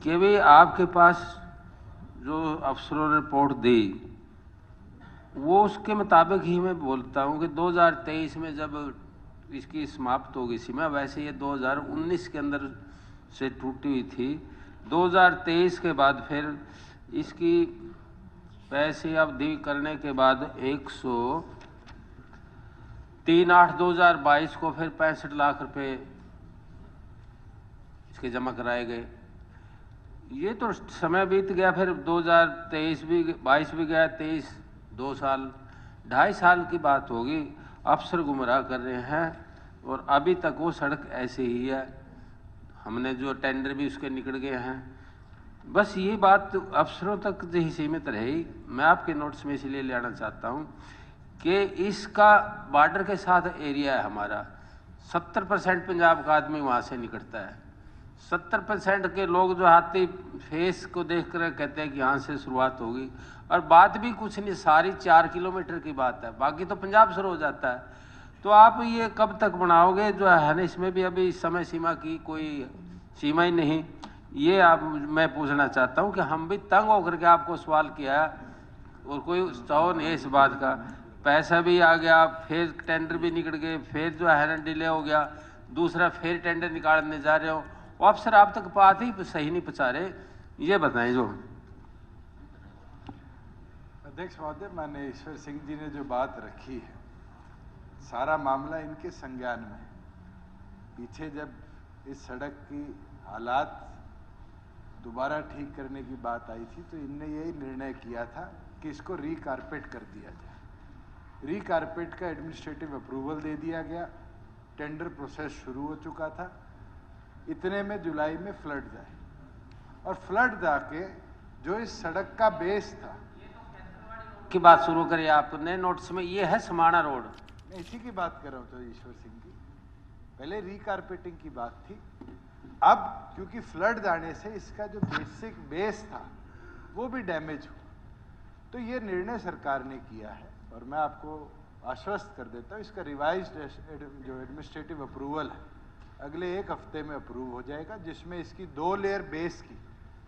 कि भाई आपके पास जो अफसरों ने रिपोर्ट दी वो उसके मुताबिक ही मैं बोलता हूँ कि 2023 में जब इसकी समाप्त हो गई सीमा, वैसे ये 2019 के अंदर से टूटी हुई थी। 2023 के बाद फिर इसकी पैसे अवधि करने के बाद 103/8/2022 को फिर 65 लाख रुपए इसके जमा कराए गए। ये तो समय बीत गया, फिर 2023 भी 22 भी गया, 23 2 साल 2.5 साल की बात होगी। अफसर गुमराह कर रहे हैं और अभी तक वो सड़क ऐसे ही है। हमने जो टेंडर भी उसके निकल गए हैं। बस ये बात अफसरों तक ही सीमित रही। मैं आपके नोट्स में इसलिए ले आना चाहता हूँ कि इसका बॉर्डर के साथ एरिया है हमारा। 70% पंजाब का आदमी वहाँ से निकलता है। 70% के लोग जो हाथी फेस को देख कर कहते हैं कि यहाँ से शुरुआत होगी, और बात भी कुछ नहीं, सारी 4 किलोमीटर की बात है, बाकी तो पंजाब शुरू हो जाता है। तो आप ये कब तक बनाओगे जो है ना, इसमें भी अभी समय सीमा की कोई सीमा ही नहीं। ये मैं पूछना चाहता हूँ कि हम भी तंग होकर के आपको सवाल किया है और कोई चाहो नहीं इस बात का। पैसा भी आ गया, फिर टेंडर भी निकल गए, फिर जो है ना डिले हो गया, दूसरा फिर टेंडर निकालने जा रहे हो, वो अफसर आप तक बात ही सही नहीं पहुँचा रहे। ये बताएं जो। अध्यक्ष महोदय, माननीय ईश्वर सिंह जी ने जो बात रखी है, सारा मामला इनके संज्ञान में है। पीछे जब इस सड़क की हालात दोबारा ठीक करने की बात आई थी तो इनने यही निर्णय किया था कि इसको रीकारपेट कर दिया जाए। रीकारपेट का एडमिनिस्ट्रेटिव अप्रूवल दे दिया गया, टेंडर प्रोसेस शुरू हो चुका था। इतने में जुलाई में फ्लड आए और फ्लड आके जो इस सड़क का बेस था की बात शुरू करिए आपने नोट्स में। ये है समाना रोड, मैं इसी की बात कर रहा हूँ। तो ईश्वर सिंह जी, पहले रीकारपेटिंग की बात थी। अब क्योंकि फ्लड आने से इसका जो बेसिक बेस था वो भी डैमेज हुआ, तो ये निर्णय सरकार ने किया है और मैं आपको आश्वस्त कर देता हूँ, इसका रिवाइज्ड जो एडमिनिस्ट्रेटिव अप्रूवल है अगले 1 हफ्ते में अप्रूव हो जाएगा, जिसमें इसकी 2 लेयर बेस की,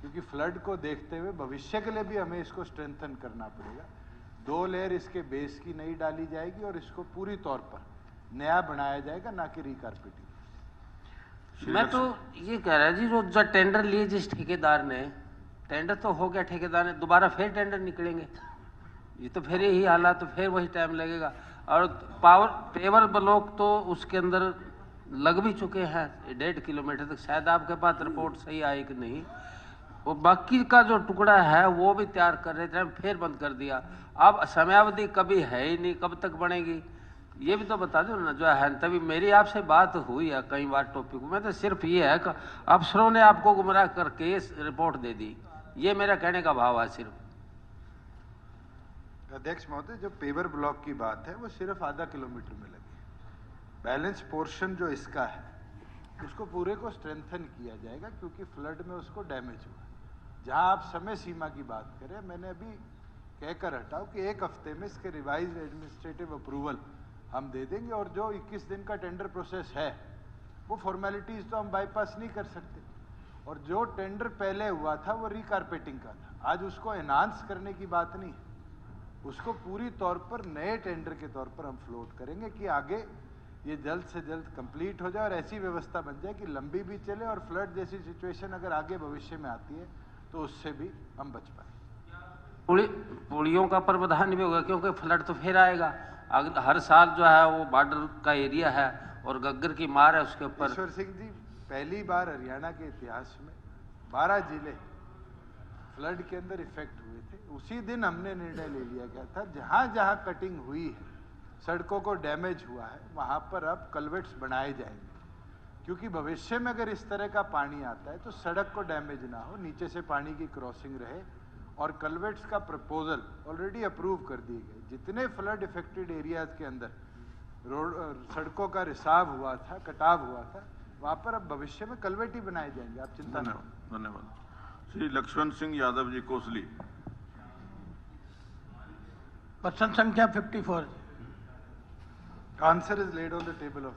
क्योंकि फ्लड को देखते हुए भविष्य के लिए भी हमें इसको स्ट्रेंथन करना पड़ेगा। 2 लेयर इसके बेस की नई डाली जाएगी और इसको पूरी तौर पर नया बनाया जाएगा, ना कि रिकारपेटिंग। मैं तो ये कह रहा जी, जो टेंडर लिए जिस ठेकेदार ने, टेंडर तो हो गया, ठेकेदार ने दोबारा फिर टेंडर निकलेंगे, ये तो फिर यही हालात, तो फिर वही टाइम लगेगा। और पेवर ब्लॉक तो उसके अंदर लग भी चुके हैं 1.5 किलोमीटर तक। शायद आपके पास रिपोर्ट सही आई कि नहीं। वो बाकी का जो टुकड़ा है वो भी तैयार कर रहे थे, फिर बंद कर दिया। अब समयावधि कभी है ही नहीं, कब तक बनेगी ये भी तो बता दो ना जो है। तभी मेरी आपसे बात हुई है कई बार टॉपिक में, तो सिर्फ ये है कि अफसरों ने आपको गुमराह करके रिपोर्ट दे दी, ये मेरा कहने का भाव है सिर्फ। अध्यक्ष महोदय, जो पेवर ब्लॉक की बात है वो सिर्फ आधा किलोमीटर में लगी। बैलेंस पोर्शन जो इसका है उसको पूरे को स्ट्रेंथन किया जाएगा, क्योंकि फ्लड में उसको डैमेज हुआ। जहां आप समय सीमा की बात करें, मैंने अभी कहकर हटाओ कि 1 हफ्ते में इसके रिवाइज एडमिनिस्ट्रेटिव अप्रूवल हम दे देंगे, और जो 21 दिन का टेंडर प्रोसेस है वो फॉर्मेलिटीज तो हम बाईपास नहीं कर सकते। और जो टेंडर पहले हुआ था वो रिकारपेटिंग का था, आज उसको एनहांस करने की बात नहीं, उसको पूरी तौर पर नए टेंडर के तौर पर हम फ्लोट करेंगे कि आगे ये जल्द से जल्द कंप्लीट हो जाए और ऐसी व्यवस्था बन जाए कि लंबी भी चले, और फ्लड जैसी सिचुएशन अगर आगे भविष्य में आती है तो उससे भी हम बच पाए। पुलियों का प्रावधान भी होगा, क्योंकि फ्लड तो फिर आएगा। हर साल जो है वो बॉर्डर का एरिया है और गग्गर की मार है उसके ऊपर। ईश्वर सिंह जी, पहली बार हरियाणा के इतिहास में 12 जिले फ्लड के अंदर इफेक्ट हुए थे। उसी दिन हमने निर्णय ले लिया गया था, जहां जहां कटिंग हुई है, सड़कों को डैमेज हुआ है, वहां पर अब कल्वर्ट्स बनाए जाएंगे, क्योंकि भविष्य में अगर इस तरह का पानी आता है तो सड़क को डैमेज ना हो, नीचे से पानी की क्रॉसिंग रहे। और कल्वर्ट्स का प्रपोजल ऑलरेडी अप्रूव कर दिए गए। जितने फ्लड इफेक्टेड एरियाज के अंदर रोड सड़कों का रिसाव हुआ था, कटाव हुआ था, वहां पर अब भविष्य में कल्वर्ट ही बनाए जाएंगे, आप चिंता न करें। धन्यवाद। श्री लक्ष्मण सिंह यादव जी, कोसली। प्रश्न संख्या 54। Answer is laid on the table of